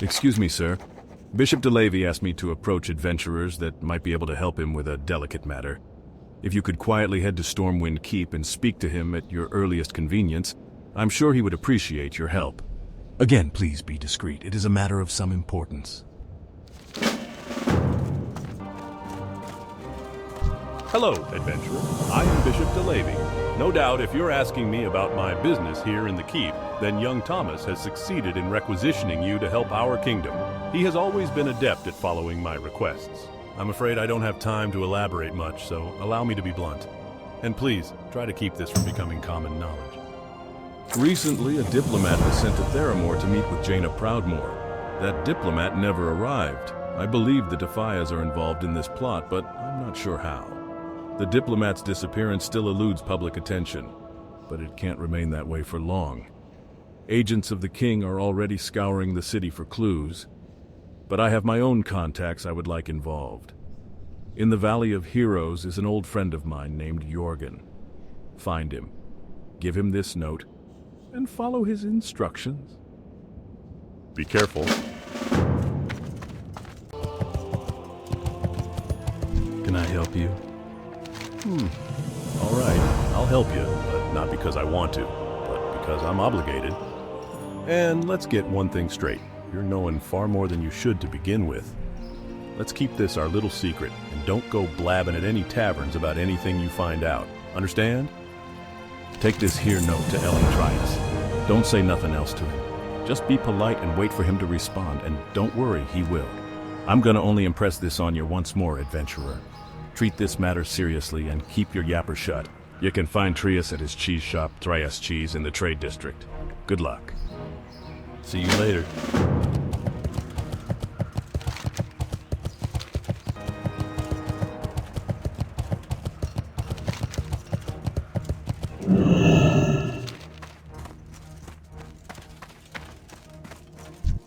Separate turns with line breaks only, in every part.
Excuse me, sir. Bishop DeLavy asked me to approach adventurers that might be able to help him with a delicate matter. If you could quietly head to Stormwind Keep and speak to him at your earliest convenience, I'm sure he would appreciate your help. Again, please be discreet. It is a matter of some importance.
Hello, adventurer. I am Bishop DeLavy. No doubt if you're asking me about my business here in the Keep, then young Thomas has succeeded in requisitioning you to help our kingdom. He has always been adept at following my requests. I'm afraid I don't have time to elaborate much, so allow me to be blunt. And please, try to keep this from becoming common knowledge.
Recently, a diplomat was sent to Theramore to meet with Jaina Proudmoore. That diplomat never arrived. I believe the Defias are involved in this plot, but I'm not sure how. The diplomat's disappearance still eludes public attention, but it can't remain that way for long. Agents of the king are already scouring the city for clues, but I have my own contacts I would like involved. In the Valley of Heroes is an old friend of mine named Jorgen. Find him, give him this note, and follow his instructions.
Be careful.
Can I help you?
All right, I'll help you, but not because I want to, but because I'm obligated. And let's get one thing straight. You're knowing far more than you should to begin with. Let's keep this our little secret, and don't go blabbing at any taverns about anything you find out. Understand?
Take this here note to Ellen Trias. Don't say nothing else to him. Just be polite and wait for him to respond, and don't worry, he will. I'm gonna only impress this on you once more, adventurer. Treat this matter seriously and keep your yapper shut. You can find Trias at his cheese shop, Trias Cheese, in the Trade District. Good luck.
See you later.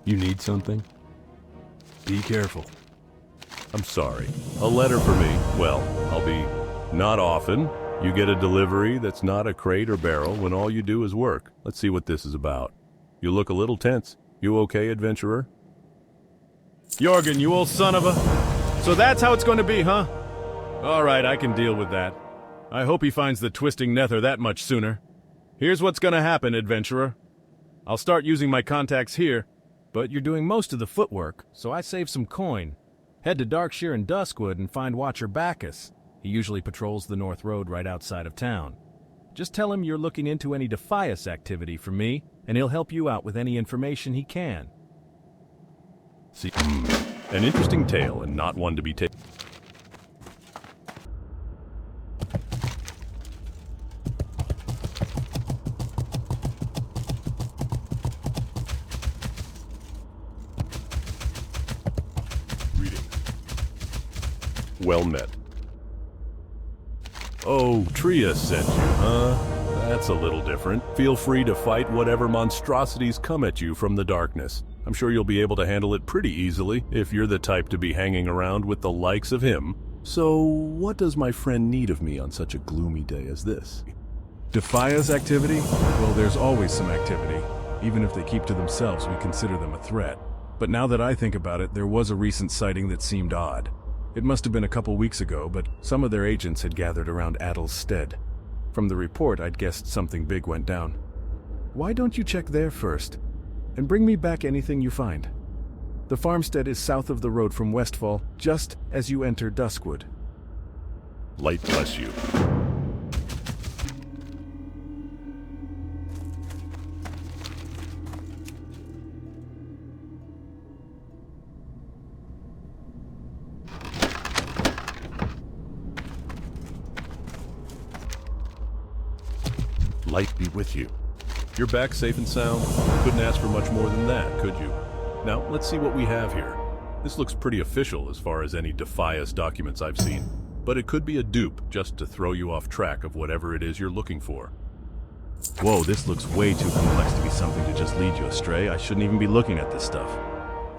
You need something? Be careful. I'm sorry. A letter for me. Well, I'll be not often. You get a delivery that's not a crate or barrel when all you do is work. Let's see what this is about. You look a little tense. You okay, adventurer?
Jorgen, you old son of a... So that's how it's going to be, huh? All right, I can deal with that. I hope he finds the twisting nether that much sooner. Here's what's going to happen, adventurer. I'll start using my contacts here, but you're doing most of the footwork, so I save some coin. Head to Darkshire and Duskwood and find Watcher Bacchus. He usually patrols the North Road right outside of town. Just tell him you're looking into any Defias activity for me, and he'll help you out with any information he can.
See, an interesting tale and not one to be taken. Well met. Oh, Trias sent you, huh? That's a little different. Feel free to fight whatever monstrosities come at you from the darkness. I'm sure you'll be able to handle it pretty easily if you're the type to be hanging around with the likes of him. So, what does my friend need of me on such a gloomy day as this?
Defias activity? Well, there's always some activity. Even if they keep to themselves, we consider them a threat. But now that I think about it, there was a recent sighting that seemed odd. It must have been a couple weeks ago, but some of their agents had gathered around Adel's stead. From the report, I'd guessed something big went down. Why don't you check there first? And bring me back anything you find. The farmstead is south of the road from Westfall, just as you enter Duskwood.
Light bless you. Light be with you. You're back safe and sound. Couldn't ask for much more than that, could you? Now, let's see what we have here. This looks pretty official as far as any Defias documents I've seen, but it could be a dupe just to throw you off track of whatever it is you're looking for.
Whoa, this looks way too complex to be something to just lead you astray. I shouldn't even be looking at this stuff.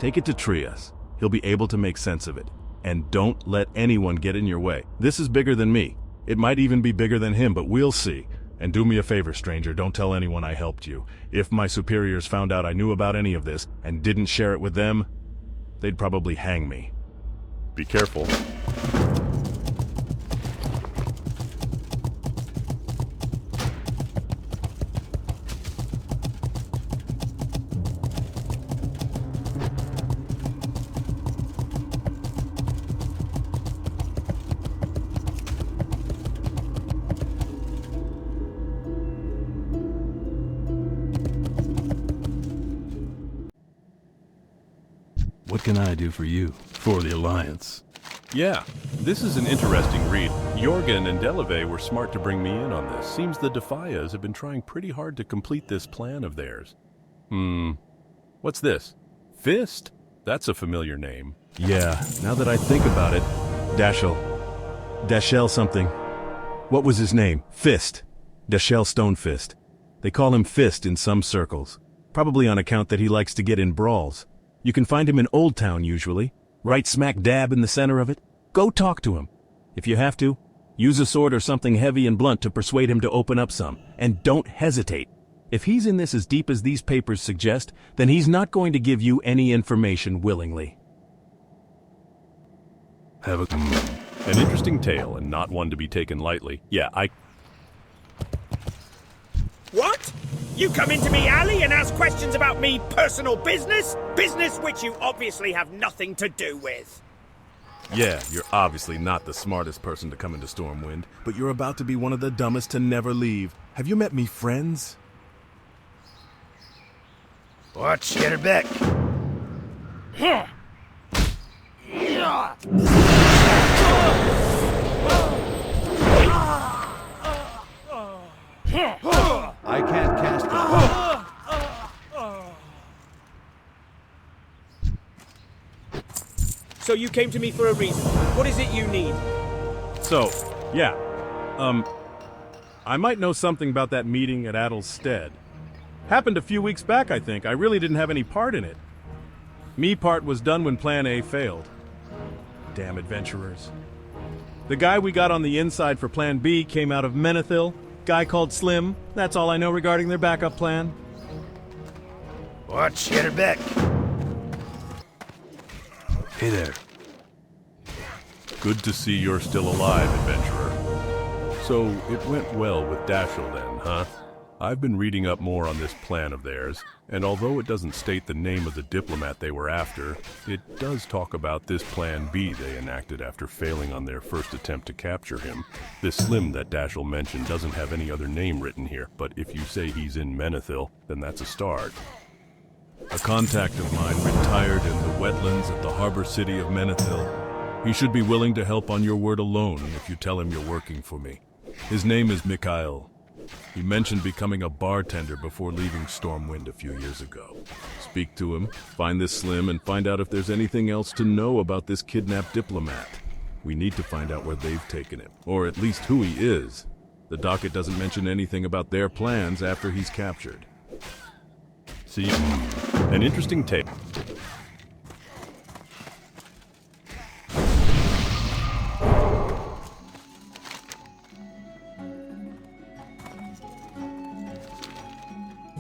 Take it to Trias. He'll be able to make sense of it. And don't let anyone get in your way. This is bigger than me. It might even be bigger than him, but we'll see. And do me a favor, stranger, don't tell anyone I helped you. If my superiors found out I knew about any of this and didn't share it with them, they'd probably hang me.
Be careful.
What can I do for you? For the Alliance?
Yeah, this is an interesting read. Jorgen and Delave were smart to bring me in on this. Seems the Defias have been trying pretty hard to complete this plan of theirs. What's this? Fist? That's a familiar name.
Yeah, now that I think about it, Dashel something. What was his name? Fist. Dashel Stonefist. They call him Fist in some circles. Probably on account that he likes to get in brawls. You can find him in Old Town usually, right smack dab in the center of it. Go talk to him. If you have to, use a sword or something heavy and blunt to persuade him to open up some. And don't hesitate. If he's in this as deep as these papers suggest, then he's not going to give you any information willingly.
An interesting tale and not one to be taken lightly. Yeah,
What? You come into me alley and ask questions about me personal business? Business which you obviously have nothing to do with.
Yeah, you're obviously not the smartest person to come into Stormwind, but you're about to be one of the dumbest to never leave. Have you met me friends?
Watch your back.
I can't cast it.
So you came to me for a reason. What is it you need?
So, yeah, I might know something about that meeting at Adel's Stead. Happened a few weeks back, I think. I really didn't have any part in it. Me part was done when Plan A failed. Damn adventurers. The guy we got on the inside for Plan B came out of Menethil. Guy called Slim. That's all I know regarding their backup plan.
Watch your back.
Hey there.
good to see you're still alive, adventurer. So, it went well with Dashel then, huh? I've been reading up more on this plan of theirs, and although it doesn't state the name of the diplomat they were after, it does talk about this Plan B they enacted after failing on their first attempt to capture him. This Slim that Dashel mentioned doesn't have any other name written here, but if you say he's in Menethil, then that's a start.
A contact of mine retired in the wetlands at the harbor city of Menethil. He should be willing to help on your word alone if you tell him you're working for me. His name is Mikhail. He mentioned becoming a bartender before leaving Stormwind a few years ago. Speak to him, find this Slim, and find out if there's anything else to know about this kidnapped diplomat. We need to find out where they've taken him, or at least who he is. The docket doesn't mention anything about their plans after he's captured.
See, an interesting tale.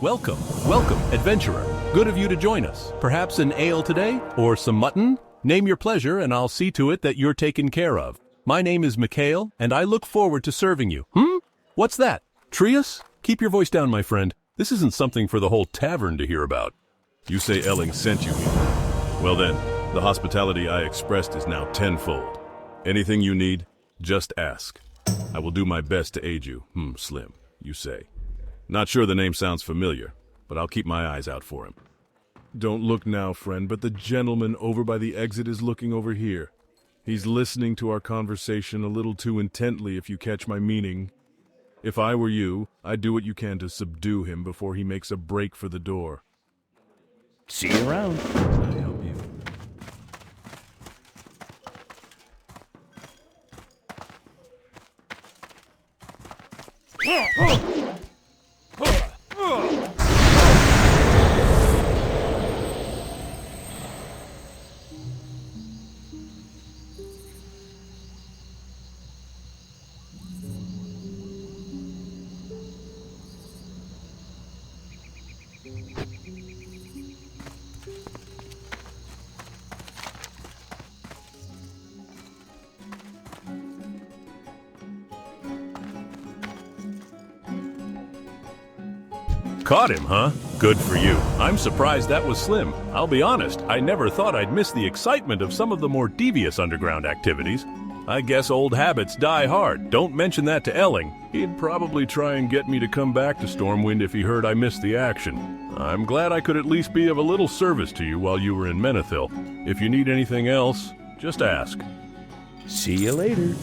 Welcome, welcome, adventurer. Good of you to join us. Perhaps an ale today, or some mutton? Name your pleasure and I'll see to it that you're taken care of. My name is Mikhail, and I look forward to serving you. What's that? Trius? Keep your voice down, my friend. This isn't something for the whole tavern to hear about.
You say Elling sent you here. Well then, the hospitality I expressed is now tenfold. Anything you need, just ask. I will do my best to aid you. Slim, you say. Not sure the name sounds familiar, but I'll keep my eyes out for him. Don't look now, friend, but the gentleman over by the exit is looking over here. He's listening to our conversation a little too intently, if you catch my meaning. If I were you, I'd do what you can to subdue him before he makes a break for the door.
See you around.
I help you.
caught him, huh? Good for you. I'm surprised that was Slim. I'll be honest, I never thought I'd miss the excitement of some of the more devious underground activities. I guess old habits die hard. Don't mention that to Elling. He'd probably try and get me to come back to Stormwind if he heard I missed the action. I'm glad I could at least be of a little service to you while you were in Menethil. If you need anything else, just ask.
See you later.